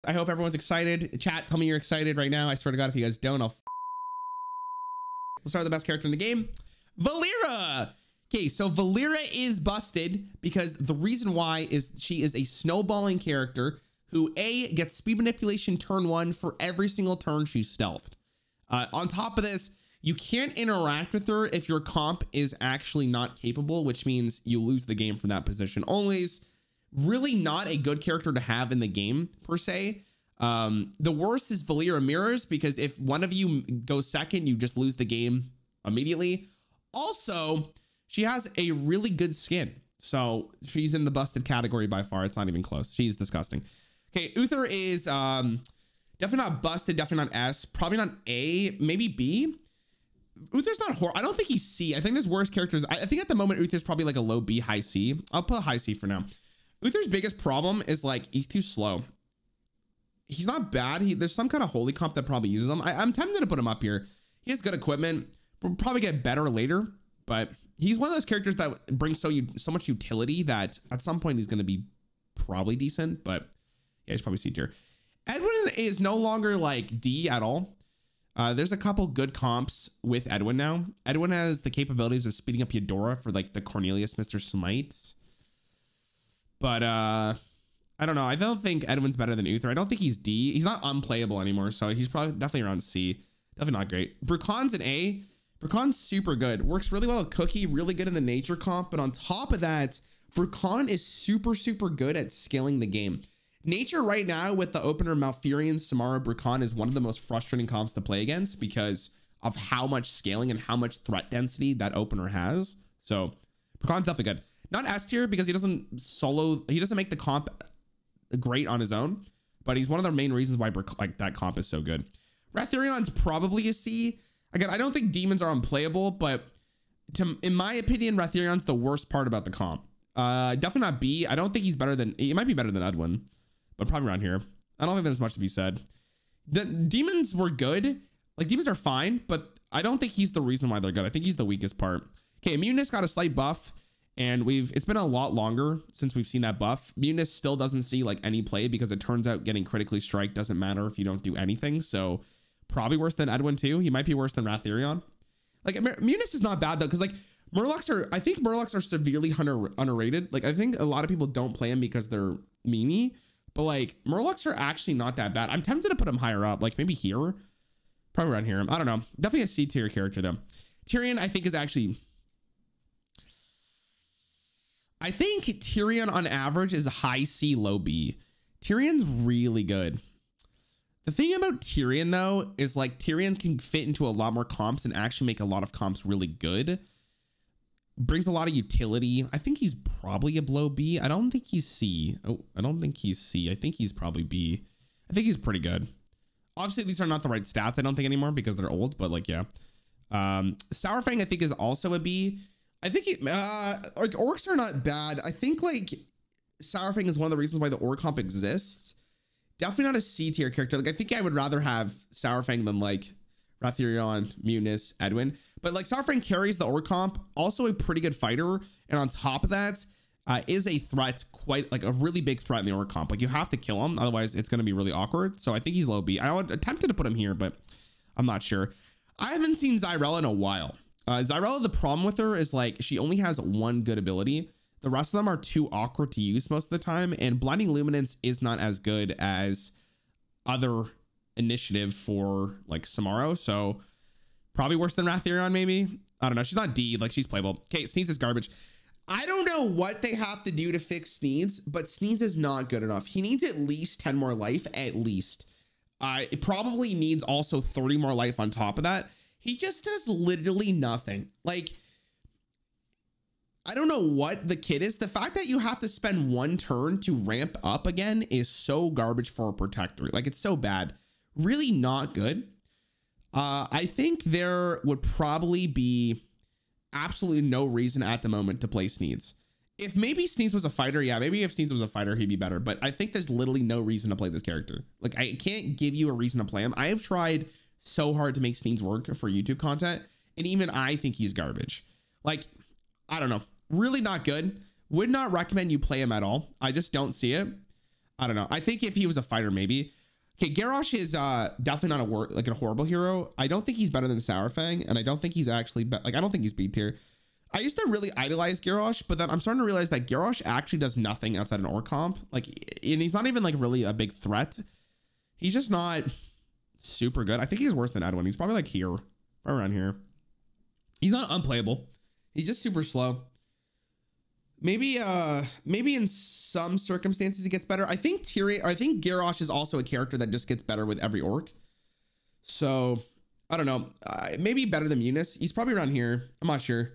I hope everyone's excited. Chat, tell me you're excited right now. I swear to God, if you guys don't, we'll start with the best character in the game, Valera. Okay, so Valera is busted because the reason why is she is a snowballing character who gets speed manipulation turn 1 for every single turn she's stealthed. On top of this, you can't interact with her if your comp is actually not capable, which means you lose the game from that position. Always really not a good character to have in the game per se. The worst is Valera mirrors, because if one of you goes second, you just lose the game immediately. Also, she has a really good skin, so she's in the busted category by far. It's not even close. She's disgusting. Okay, Uther is definitely not busted, definitely not S, probably not A, maybe B. Uther's not horrible. I don't think he's C. I think there's worse characters. I think at the moment Uther's probably like a low B, high C. I'll put a high C for now. Uther's biggest problem is like he's too slow. He's not bad. There's some kind of holy comp that probably uses him. I'm tempted to put him up here. He has good equipment. We'll probably get better later, but he's one of those characters that brings so much utility that at some point he's going to be probably decent, but yeah, he's probably C tier. Edwin is no longer like D at all. There's a couple good comps with Edwin now. Edwin has the capabilities of speeding up Eudora for like the Cornelius Mr. Smite. But I don't know. I don't think Edwin's better than Uther. I don't think he's D. He's not unplayable anymore, so he's probably definitely around C. Definitely not great. Brucon's an A. Brucon's super good. Works really well with Cookie, really good in the nature comp. But on top of that, Brucon is super good at scaling the game. Nature right now with the opener Malfurion, Samara, Brucon is one of the most frustrating comps to play against because of how much scaling and how much threat density that opener has. So Brucon's definitely good. Not S tier because he doesn't make the comp great on his own, but he's one of the main reasons why like that comp is so good. Ratherion's probably a C. Again, I don't think demons are unplayable, but in my opinion, Ratherion's the worst part about the comp. Definitely not B. I don't think he's better than, he might be better than Edwin, but probably around here. I don't think there's much to be said. The demons were good. Like demons are fine, but I don't think he's the reason why they're good. I think he's the weakest part. Okay, Immunus got a slight buff, and it's been a lot longer since we've seen that buff. Immunus still doesn't see like any play because it turns out getting critically strike doesn't matter if you don't do anything. So probably worse than Edwin too. He might be worse than Ratherion. Like Immunus is not bad though, because like I think Murlocs are severely underrated. Like I think a lot of people don't play them because they're memey, but like Murlocs are actually not that bad. I'm tempted to put them higher up, like maybe here, probably around here. I don't know. Definitely a C tier character though. Tyrion I think is actually, I think Tyrion on average is a high C, low B. Tyrion's really good. The thing about Tyrion though is like Tyrion can fit into a lot more comps and actually make a lot of comps really good. Brings a lot of utility. I think he's probably a below B. I don't think he's C. Oh, I don't think he's C. I think he's probably B. I think he's pretty good. Obviously these are not the right stats I don't think anymore because they're old, but like yeah. Sourfang I think is also a B. I think like orcs are not bad. I think like Sourfang is one of the reasons why the orc comp exists. Definitely not a C tier character. Like I think I would rather have Sourfang than like Ratherion, Munis, Edwin. But like Sourfang carries the orc comp, also a pretty good fighter, and on top of that, is a threat, quite like a really big threat in the orc comp. Like you have to kill him, otherwise it's going to be really awkward. So I think he's low B. I would attempted to put him here, but I'm not sure. I haven't seen Xyrella in a while. Xyrella, the problem with her is like she only has one good ability. The rest of them are too awkward to use most of the time, and Blinding Luminance is not as good as other initiative for like Samaro, so probably worse than Ratherion maybe. I don't know. She's not D, like she's playable. Okay, Sneeds is garbage. I don't know what they have to do to fix Sneeds, but Sneeds is not good enough. He needs at least 10 more life, at least. It probably needs also 30 more life on top of that. He just does literally nothing. Like, I don't know what the kid is. The fact that you have to spend one turn to ramp up again is so garbage for a protector. Like, it's so bad. Really not good. I think there would probably be absolutely no reason at the moment to play Sneeds. If maybe Sneeds was a fighter, yeah, maybe if Sneeds was a fighter, he'd be better. But I think there's literally no reason to play this character. Like, I can't give you a reason to play him. I have tried so hard to make Sneeds work for YouTube content, and even I think he's garbage. Like, I don't know. Really not good. Would not recommend you play him at all. I just don't see it. I don't know. I think if he was a fighter, maybe. Okay, Garrosh is definitely not a horrible hero. I don't think he's better than Saurfang, and I don't think he's actually I don't think he's B tier. I used to really idolize Garrosh, but then I'm starting to realize that Garrosh actually does nothing outside an orc comp. Like, and he's not even like really a big threat. He's just not super good. I think he's worse than Edwin. He's probably like here, right around here. He's not unplayable. He's just super slow. Maybe in some circumstances he gets better. I think Garrosh is also a character that just gets better with every orc. So I don't know. Maybe better than Munis. He's probably around here. I'm not sure.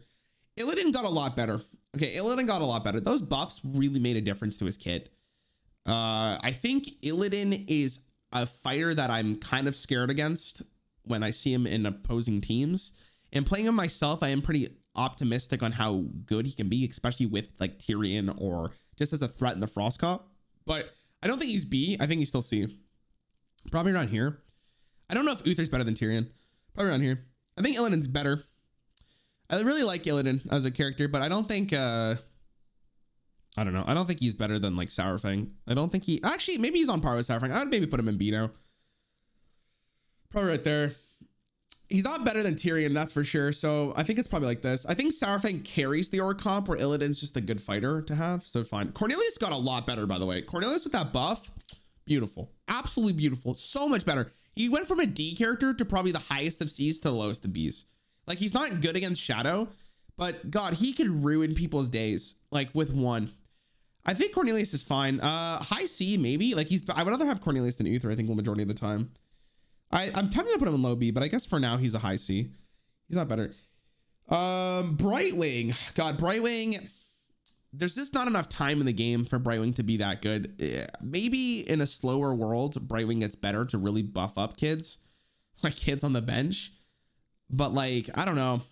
Illidan got a lot better. Okay, Illidan got a lot better. Those buffs really made a difference to his kit. I think Illidan is a fighter that I'm kind of scared against when I see him in opposing teams. And playing him myself, I am pretty optimistic on how good he can be, especially with like Tyrion or just as a threat in the Frost Cup. But I don't think he's B. I think he's still C. Probably around here. I don't know if Uther's better than Tyrion. Probably around here. I think Illidan's better. I really like Illidan as a character, but I don't think I don't know. I don't think he's better than like Saurfang. I don't think he actually, maybe he's on par with Saurfang. I would maybe put him in B now. Probably right there. He's not better than Tyrion, that's for sure. So I think it's probably like this. I think Saurfang carries the orc comp, where Illidan's just a good fighter to have. So fine. Cornelius got a lot better, by the way. Cornelius with that buff, beautiful. Absolutely beautiful. So much better. He went from a D character to probably the highest of C's to the lowest of B's. Like, he's not good against Shadow, but God, he could ruin people's days, like with one. I think Cornelius is fine. High C, maybe. Like, I would rather have Cornelius than Uther, I think, the majority of the time. I'm tempted to put him in low B, but I guess for now he's a high C. He's not better. Brightwing. God, Brightwing. There's just not enough time in the game for Brightwing to be that good. Maybe in a slower world, Brightwing gets better to really buff up kids, like kids on the bench. But like, I don't know.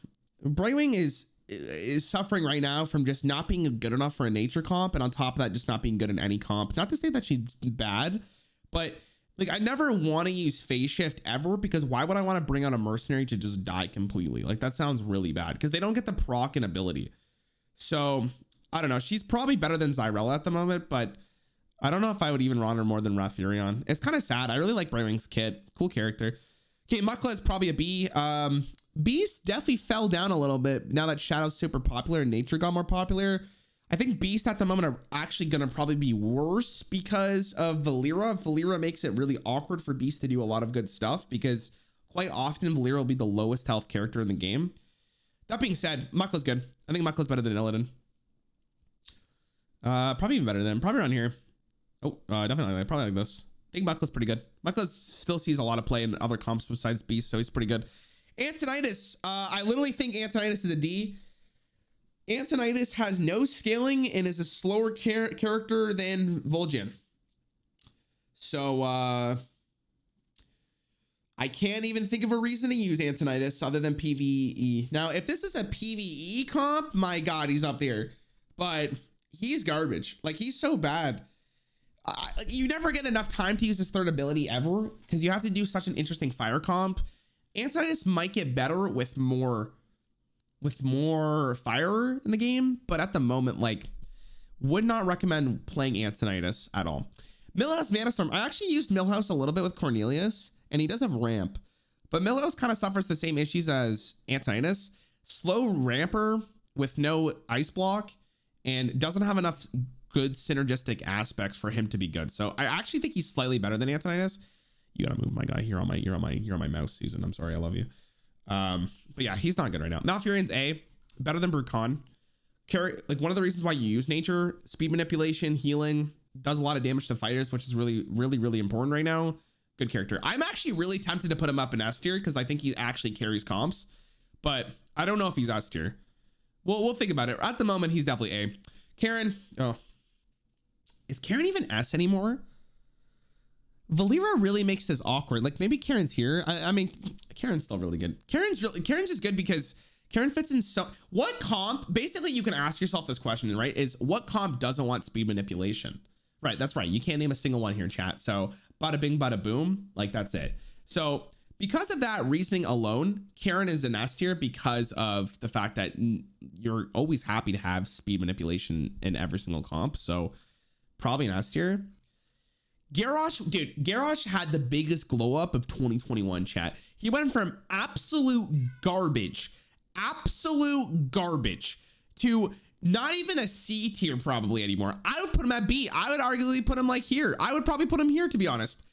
Brightwing is suffering right now from just not being good enough for a nature comp, and on top of that, just not being good in any comp. Not to say that she's bad, but like, I never want to use phase shift ever, because why would I want to bring on a mercenary to just die completely? Like, that sounds really bad because they don't get the proc and ability. So I don't know. She's probably better than Xyrella at the moment, but I don't know if I would even run her more than Rathurion. It's kind of sad. I really like Brightwing's kit. Cool character. Okay, Mukla is probably a B. Beast definitely fell down a little bit now that Shadow's super popular and Nature got more popular. I think Beast at the moment are actually going to probably be worse because of Valera. Valera makes it really awkward for Beast to do a lot of good stuff, because quite often Valera will be the lowest health character in the game. That being said, Mukla's good. I think Mukla's better than Illidan. Probably even better than him. Probably around here. Oh, definitely. Probably like this. I think Mukla's pretty good. Mukla still sees a lot of play in other comps besides Beast, so he's pretty good. Antonidas. I literally think Antonidas is a D. Antonidas has no scaling and is a slower character than Vol'jin. So I can't even think of a reason to use Antonidas other than PvE. Now, if this is a PvE comp, my God, he's up there. But he's garbage. Like, he's so bad. You never get enough time to use his third ability ever, because you have to do such an interesting fire comp. Antonidas might get better with more fire in the game, but at the moment, like, would not recommend playing Antonidas at all. Millhouse Manastorm. I actually used Millhouse a little bit with Cornelius, and he does have ramp, but Millhouse kind of suffers the same issues as Antonidas. Slow ramper with no ice block, and doesn't have enough good synergistic aspects for him to be good. So I actually think he's slightly better than Antonidas. You gotta move my guy. You're on my mouse season. I'm sorry, I love you. But yeah, he's not good right now. Malfurion's A, better than Brucon. Like, one of the reasons why you use nature, speed manipulation, healing, does a lot of damage to fighters, which is really important right now. Good character. I'm actually really tempted to put him up in S tier because I think he actually carries comps, but I don't know if he's S tier. We'll think about it. At the moment, he's definitely A. Karen. Oh, is Karen even S anymore? Valera really makes this awkward. Like, maybe Karen's here. I mean, Karen's still really good. Karen's just good because Karen fits in so... What comp... Basically, you can ask yourself this question, right? Is what comp doesn't want speed manipulation? Right, that's right. You can't name a single one here, chat. So, bada bing, bada boom. Like, that's it. So, because of that reasoning alone, Karen is an S tier because of the fact that you're always happy to have speed manipulation in every single comp. So, probably an S tier. Garrosh, dude, Garrosh had the biggest glow up of 2021, chat. He went from absolute garbage to not even a C tier probably anymore. I would put him at B. I would arguably put him like here. I would probably put him here, to be honest.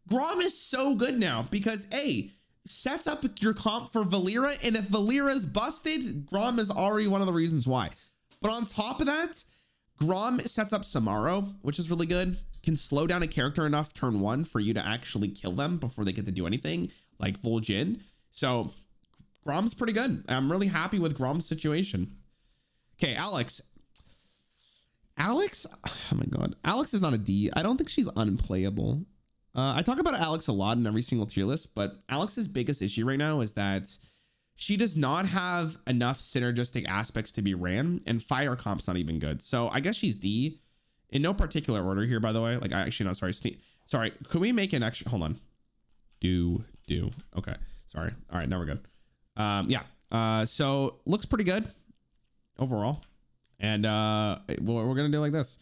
Grom is so good now because A, sets up your comp for Valera, and if Valera's busted, Grom is already one of the reasons why. But on top of that, Grom sets up Samaro, which is really good. Can slow down a character enough turn 1 for you to actually kill them before they get to do anything, like full Jin. So Grom's pretty good. I'm really happy with Grom's situation. Okay, Alex, oh my God. Alex is not a D. I don't think she's unplayable. I talk about Alex a lot in every single tier list, but Alex's biggest issue right now is that she does not have enough synergistic aspects to be ran, and fire comp's not even good. So I guess she's D in no particular order here, by the way. Like, I actually, no, sorry. Sorry. Could we make an extra, hold on. Do. Okay. Sorry. All right. Now we're good. Yeah. So looks pretty good overall. And we're going to do like this.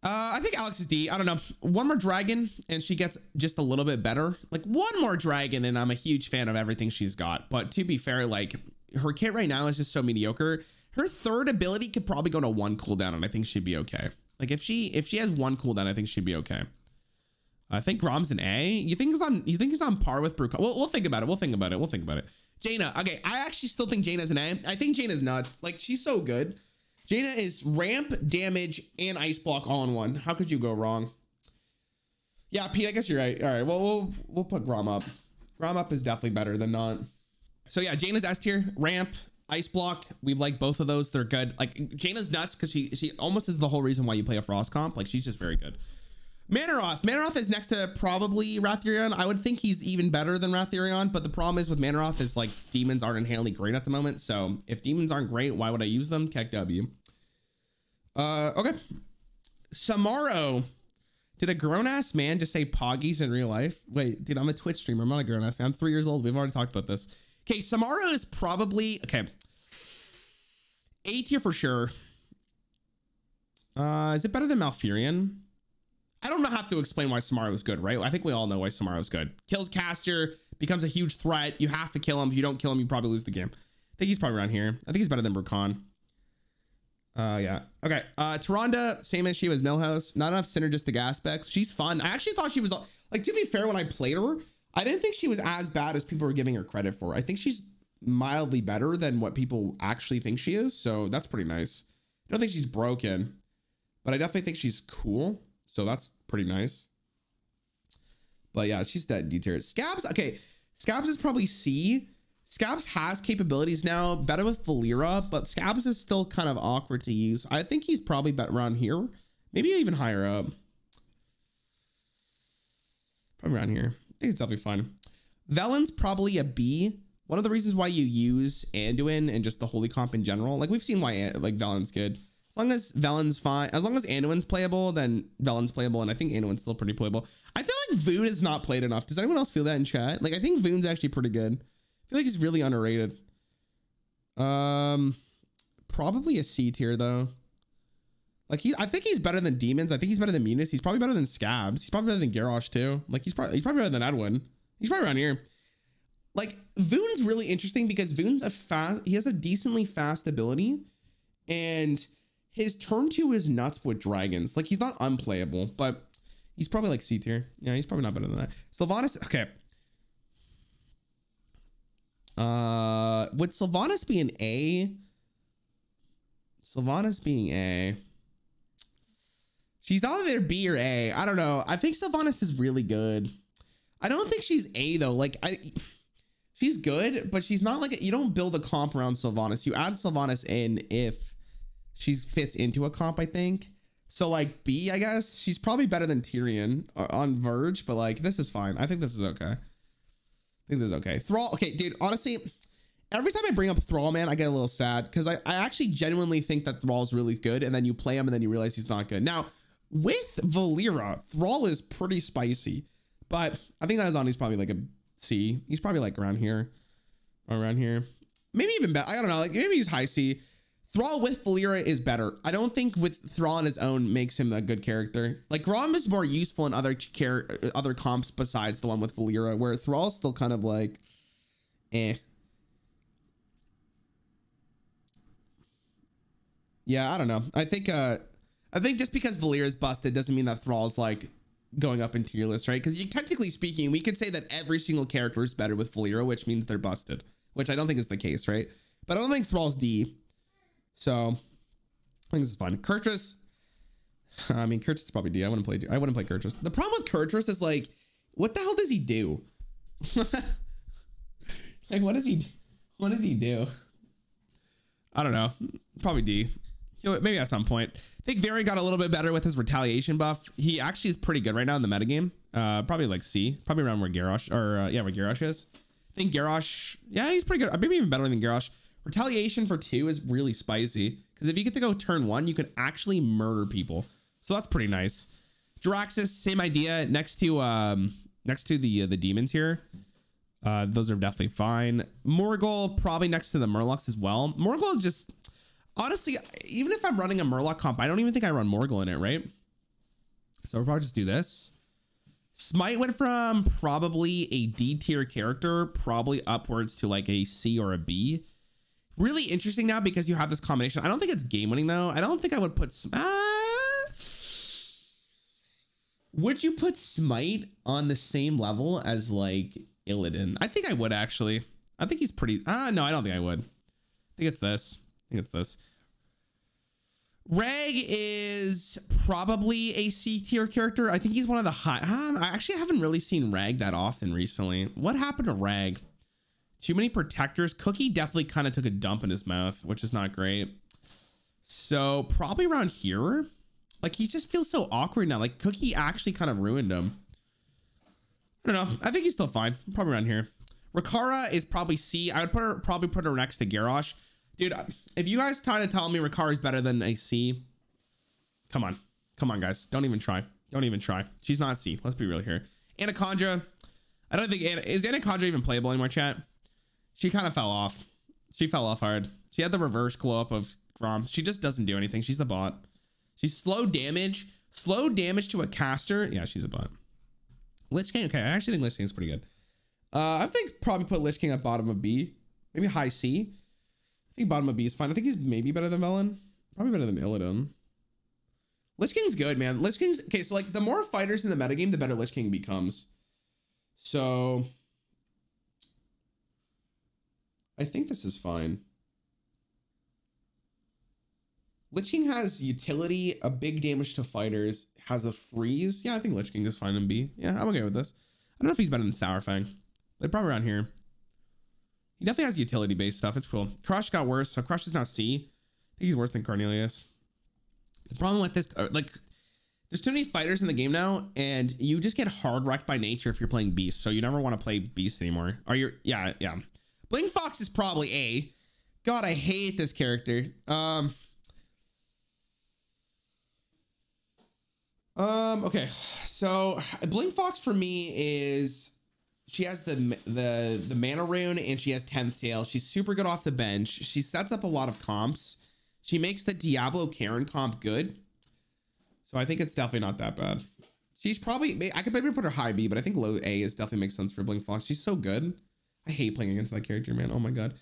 I think Alex is D. I don't know. One more dragon and she gets just a little bit better. Like one more dragon and I'm a huge fan of everything she's got. But to be fair, like her kit right now is just so mediocre. Her third ability could probably go to 1 cooldown and I think she'd be okay. Like if she has 1 cooldown, I think she'd be okay. I think Grom's an A. You think he's on par with Bruce? We'll think about it. We'll think about it. Jaina. Okay. I actually still think Jaina's an A. I think Jaina's nuts. Like she's so good. Jaina is ramp, damage, and ice block all in one. How could you go wrong? Yeah, Pete, I guess you're right. All right, well, we'll put Grom up. Grom up is definitely better than not. So yeah, Jaina's S tier, ramp, ice block. We like both of those. They're good. Like Jaina's nuts because she almost is the whole reason why you play a Frost comp. Like she's just very good. Manaroth is next to probably Rathirion. I would think he's even better than Rathirion, but the problem is with Manaroth is like demons aren't inherently great at the moment. So if demons aren't great, why would I use them? Keck W. Okay. Samaro. Did a grown-ass man just say poggies in real life? Wait, dude, I'm a Twitch streamer. I'm not a grown-ass man. I'm 3 years old. We've already talked about this. Okay, Samaro is probably... Okay. A tier for sure. Is it better than Malfurion? I don't have to explain why Samaro is good, right? I think we all know why Samaro is good. Kills caster, becomes a huge threat. You have to kill him. If you don't kill him, you probably lose the game. I think he's probably around here. I think he's better than Brucon. Yeah. Okay. Tyronda, same issue as Millhouse. Not enough synergistic aspects. She's fun. I actually thought she was like, to be fair, when I played her, I didn't think she was as bad as people were giving her credit for. I think she's mildly better than what people actually think she is. So that's pretty nice. I don't think she's broken, but I definitely think she's cool. So that's pretty nice. But yeah, she's that D tier. Scabs. Okay. Scabs is probably C. Scabs has capabilities now, better with Valera, but Scabs is still kind of awkward to use. I think he's probably better around here, maybe even higher up. Probably around here. I think it's definitely fine. Velen's probably a B. One of the reasons why you use Anduin and just the holy comp in general, like we've seen why like Velen's good. As long as Velen's fine, as long as Anduin's playable, then Velen's playable, and I think Anduin's still pretty playable. I feel like Voon is not played enough. Does anyone else feel that in chat? Like I think Voon's actually pretty good. I feel like he's really underrated. Probably a C tier though. Like I think he's better than demons. I think he's better than Munis. He's probably better than Scabs. He's probably better than Garrosh too. Like he's probably better than Edwin. He's probably around here. Like Voon's really interesting because Voon's he has a decently fast ability, and his turn 2 is nuts with dragons. Like he's not unplayable, but he's probably like C tier. Yeah, he's probably not better than that. Sylvanas. Okay. Would Sylvanas be an A? Sylvanas being A. She's either B or A. I don't know. I think Sylvanas is really good. I don't think she's A though. Like she's good, but she's not like you don't build a comp around Sylvanas. You add Sylvanas in if she fits into a comp, I think. So like B, I guess she's probably better than Tyrion on Verge, but like this is fine. I think this is okay. I think this is okay. Thrall. Okay, dude, honestly, every time I bring up Thrall, man, I get a little sad because I actually genuinely think that Thrall's really good, and then you play him and then you realize he's not good. Now, with Valera, Thrall is pretty spicy, but I think that is on. He's probably like a C. He's probably like around here. Or around here. Maybe even better. I don't know. Like maybe he's high C. Thrall with Valera is better. I don't think with Thrall on his own makes him a good character. Like Grom is more useful in other comps besides the one with Valera, where Thrall's still kind of like, eh. Yeah, I don't know. I think just because Valera's busted doesn't mean that Thrall's like going up in tier list, right? Because technically speaking, we could say that every single character is better with Valera, which means they're busted, which I don't think is the case, right? But I don't think Thrall's D. So I think this is fun. Kurtrus. I mean, Kurtrus is probably D. I wouldn't play Kurtrus. The problem with Kurtrus is like, what the hell does he do? Like, what does he do? I don't know. Probably D. Maybe at some point. I think Very got a little bit better with his retaliation buff. He actually is pretty good right now in the metagame. Probably like C. Probably around where Garrosh, or yeah, where Garrosh is. I think Garrosh, yeah, he's pretty good. Maybe even better than Garrosh. Retaliation for 2 is really spicy because if you get to go turn 1, you can actually murder people. So that's pretty nice. Jaraxxus, same idea. Next to the demons here. Those are definitely fine. Morgul probably next to the Murlocs as well. Morgul is just, honestly, even if I'm running a Murloc comp, I don't even think I run Morgul in it, right? So we'll probably just do this. Smite went from probably a D tier character, probably upwards to like a C or a B. Really interesting now because you have this combination. I don't think it's game winning though. I don't think I would put would you put Smite on the same level as like Illidan? I think I would actually. I think he's pretty, no, I don't think I would. I think it's this. Rag is probably a C tier character. I think he's one of the high. I actually haven't really seen Rag that often recently. What happened to Rag? Too many protectors. Cookie definitely kind of took a dump in his mouth, which is not great. So probably around here. Like he just feels so awkward now. Like Cookie actually kind of ruined him. I don't know. I think he's still fine. Probably around here. Rikara is probably C. I would probably put her next to Garrosh. Dude, if you guys try to tell me Rikara is better than a C, come on. Come on, guys. Don't even try. Don't even try. She's not C. Let's be real here. Anaconda. I don't think... Is Anaconda even playable anymore, chat? She kind of fell off. She fell off hard. She had the reverse glow up of Grom. She just doesn't do anything. She's a bot. She's slow damage. Slow damage to a caster. Yeah, she's a bot. Lich King. Okay, I actually think Lich King is pretty good. I think probably put Lich King at bottom of B. Maybe high C. I think bottom of B is fine. I think he's maybe better than Velen. Probably better than Illidan. Lich King's good, man. Lich King's... Okay, so like the more fighters in the metagame, the better Lich King becomes. So... I think this is fine. Lich King has utility, a big damage to fighters, has a freeze. Yeah, I think Lich King is fine in B. Yeah, I'm okay with this. I don't know if he's better than Sourfang, but probably around here. He definitely has utility-based stuff. It's cool. Crush got worse, so Crush is now C. I think he's worse than Cornelius. The problem with this, like, there's too many fighters in the game now, and you just get hard wrecked by nature if you're playing Beast, so you never want to play Beast anymore. Or you're, yeah. Bling Fox is probably A. God, I hate this character. Okay, so Bling Fox for me is, she has the mana rune and she has 10th tail. She's super good off the bench. She sets up a lot of comps. She makes the Diablo Karen comp good. So I think it's definitely not that bad. She's probably, I could maybe put her high B, but I think low A is definitely makes sense for Bling Fox. She's so good. I hate playing against that character, man. Oh my God.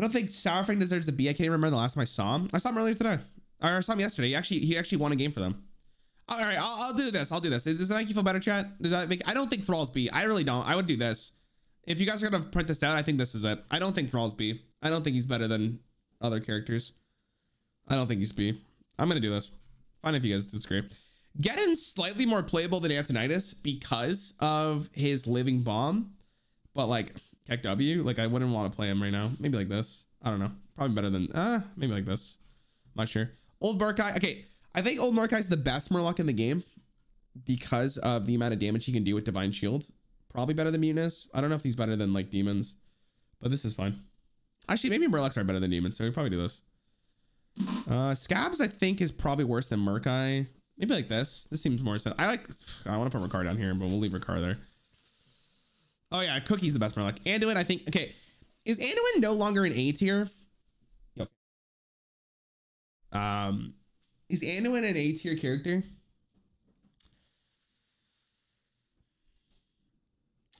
I don't think Sourfang deserves a B. I can't even remember the last time I saw him. I saw him earlier today. Or I saw him yesterday. He actually won a game for them. All right, I'll do this. Does that make you feel better, chat? Does that make... I don't think Thrall's B. I really don't. I would do this. If you guys are gonna print this out, I think this is it. I don't think Thrall's B. I don't think he's better than other characters. I don't think he's B. I'm gonna do this. Fine if you guys disagree. Geddon's slightly more playable than Antonidas because of his living bomb. But like Keck W, like I wouldn't want to play him right now. Maybe like this. I don't know. Probably better than maybe like this. I'm not sure. Old Murkai. Okay, I think Old Murkai is the best Murloc in the game because of the amount of damage he can do with Divine Shield. Probably better than Mutinous. I don't know if he's better than like demons, but this is fine. Actually, maybe Murlocs are better than demons, so we probably do this. Scabs I think is probably worse than Murkai. Maybe like this. This seems more sense. I want to put Ricard down here, but we'll leave Ricard there. Oh yeah, Cookie's the best Murloc. Anduin, I think. Okay, is Anduin no longer an A tier? Is Anduin an A tier character?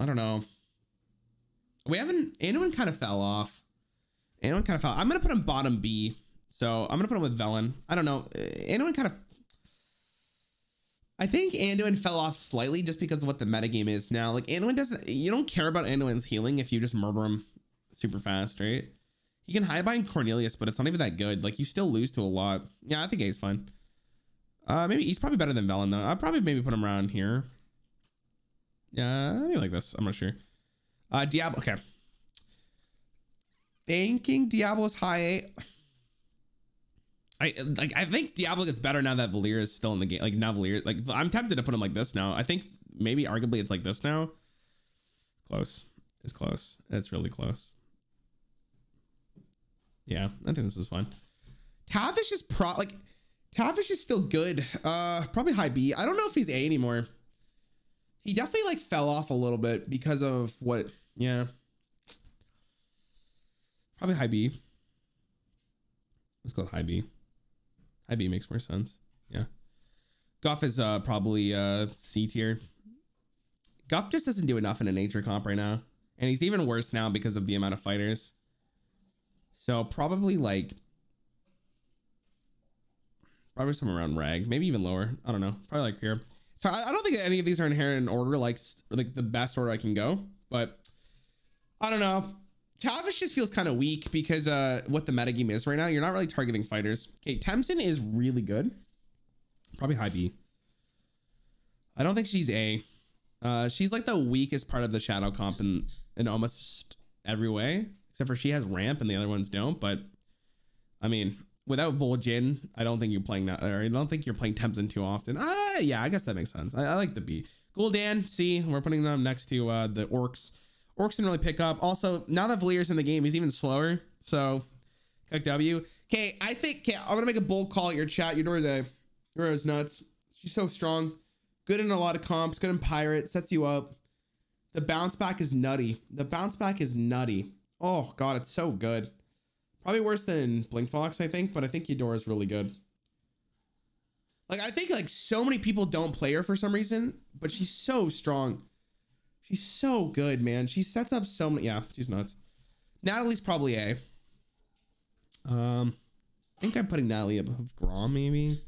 I don't know. We haven't. Anduin kind of fell off. Anduin kind of fell. I'm gonna put him bottom B. So I'm gonna put him with Velen. I don't know. Anduin kind of. I think Anduin fell off slightly just because of what the metagame is now. Like Anduin doesn't. You don't care about Anduin's healing if you just murder him super fast, right? He can hide behind Cornelius, but it's not even that good. Like you still lose to a lot. Yeah, I think A's fine. Maybe he's probably better than Velen though. I'll probably maybe put him around here. Yeah, maybe like this. I'm not sure. Diablo. Okay. Thinking Diablo's high A. I think Diablo gets better now that Valera is still in the game. Like now Valera, like I'm tempted to put him like this now. I think maybe arguably it's like this now. Close. It's close. It's really close. Yeah, I think this is fun. Tavish is Tavish is still good. Probably high B. I don't know if he's A anymore. He definitely like fell off a little bit because of what, yeah. Probably high B. Let's go high B. High B makes more sense. Yeah. Guff is probably C tier. Guff just doesn't do enough in a nature comp right now. And he's even worse now because of the amount of fighters. So probably like, probably somewhere around Rag, maybe even lower. I don't know. Probably like here. So I don't think any of these are inherent in order, like the best order I can go, but I don't know. Tavish just feels kind of weak because what the metagame is right now. You're not really targeting fighters. Okay, Temsin is really good. Probably high B. I don't think she's A. She's like the weakest part of the shadow comp in almost every way, except for she has ramp and the other ones don't. But I mean, without Vol'jin, I don't think you're playing that, or I don't think you're playing Temsin too often. Yeah, I guess that makes sense. I like the B. Gul'dan, C. We're putting them next to the Orcs. Orcs didn't really pick up. Also, now that Valera's in the game, he's even slower. So, click W. Okay, I think I'm gonna make a bold call at your chat. Your door is nuts. She's so strong. Good in a lot of comps. Good in Pirate. Sets you up. The bounce back is nutty. The bounce back is nutty. Oh god, it's so good. Probably worse than Bling Fox, I think, but I think Eudora is really good. Like, I think like so many people don't play her for some reason, but she's so strong. She's so good, man. She sets up so many. Yeah, she's nuts. Natalie's probably A. I think I'm putting Natalie above Grom, maybe.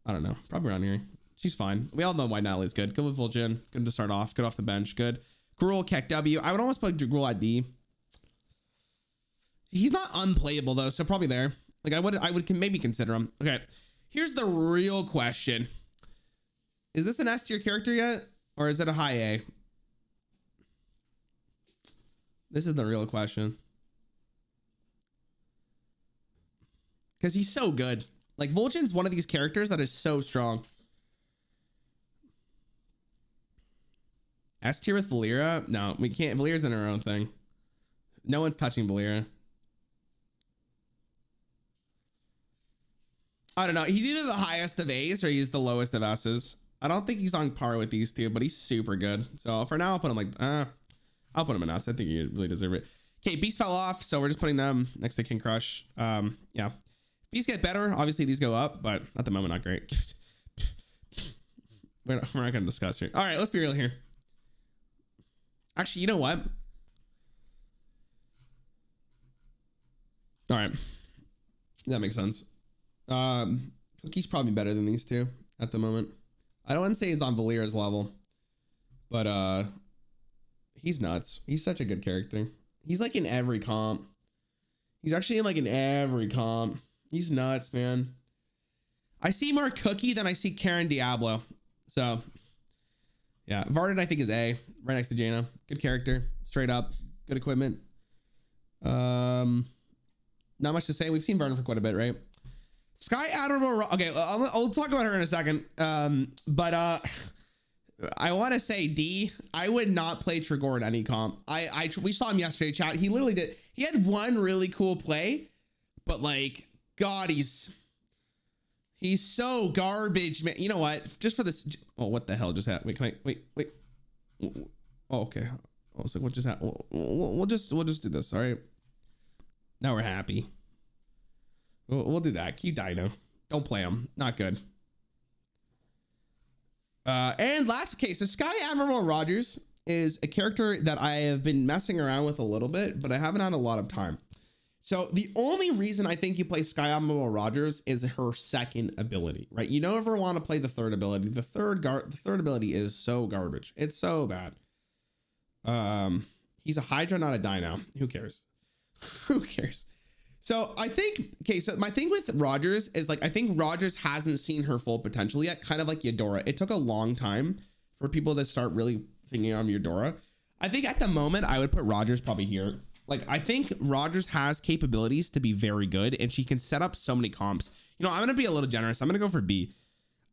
I don't know. Probably around here. She's fine. We all know why Natalie's good. Good with Vol'jin. Good to start off. Good off the bench. Good. Gruul, Keck W. I would almost put Gruul at D. He's not unplayable though, so probably there. Like I would maybe consider him. Okay, here's the real question: is this an S tier character yet, or is it a high A? This is the real question. Because he's so good. Like Vol'jin's one of these characters that is so strong. S tier with Valera? No, we can't. Valera's in her own thing. No one's touching Valera. I don't know. He's either the highest of A's or he's the lowest of S's. I don't think he's on par with these two, but he's super good. So for now, I'll put him like, I'll put him in S. I think he really deserve it. Okay, Beast fell off, so we're just putting them next to King Crush. Yeah. Beasts get better. Obviously, these go up, but at the moment, not great. We're not going to discuss here. All right, let's be real here. Actually, you know what? All right. That makes sense. Cookie's probably better than these two at the moment. I don't want to say he's on Valera's level, but he's nuts. He's such a good character. He's like in every comp. He's actually like in every comp. He's nuts, man. I see more Cookie than I see Karen Diablo. So yeah, Varden I think is A, right next to Jaina. Good character, straight up, good equipment. Not much to say. We've seen Varden for quite a bit, right? Sky Admiral. Okay, I'll talk about her in a second. But I want to say D. I would not play Trigor in any comp. We saw him yesterday, chat. He literally did. He had one really cool play, but like, God, he's so garbage, man. You know what? Just for this. Oh, what the hell just happened? Wait, wait. Oh, okay. I was like, what just happened? We'll just do this. All right. Now we're happy. We'll do that. Cute Dino. Don't play him. Not good. And last case, so Sky Admiral Rogers is a character that I have been messing around with a little bit, but I haven't had a lot of time. So the only reason I think you play Sky Admiral Rogers is her second ability, right? You don't ever want to play the third ability. The third ability is so garbage. It's so bad. He's a Hydra, not a Dino. Who cares? Who cares? So I think, okay, so my thing with Rogers is like, I think Rogers hasn't seen her full potential yet, kind of like Eudora. It took a long time for people to start really thinking on Eudora. I think at the moment I would put Rogers probably here. Like, I think Rogers has capabilities to be very good and she can set up so many comps. You know, I'm going to be a little generous. I'm going to go for B.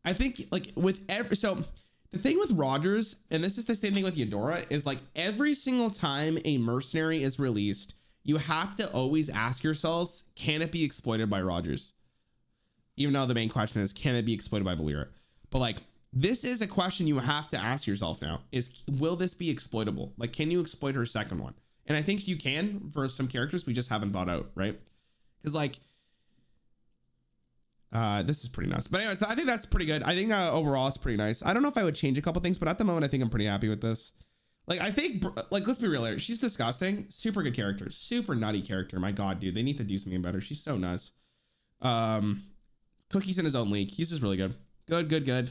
I think like with every, so the thing with Rogers, and this is the same thing with Eudora, is like every single time a mercenary is released, you have to always ask yourselves, can it be exploited by Rogers? Even though the main question is, can it be exploited by Valera? But like, this is a question you have to ask yourself now is, will this be exploitable? Like, can you exploit her second one? And I think you can for some characters we just haven't thought out, right? Because like, this is pretty nuts. But anyways, I think that's pretty good. I think overall it's pretty nice. I don't know if I would change a couple things, but at the moment I think I'm pretty happy with this. Like, I think, like, let's be real here. She's disgusting. Super good character. Super nutty character. My God, dude. They need to do something better. She's so nuts. Cookie's in his own league. He's just really good. Good.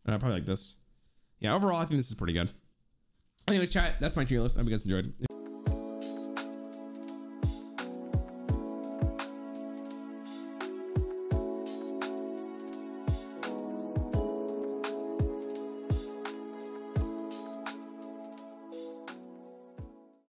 Probably like this. Yeah, overall, I think this is pretty good. Anyways, chat, that's my tier list. I hope you guys enjoyed.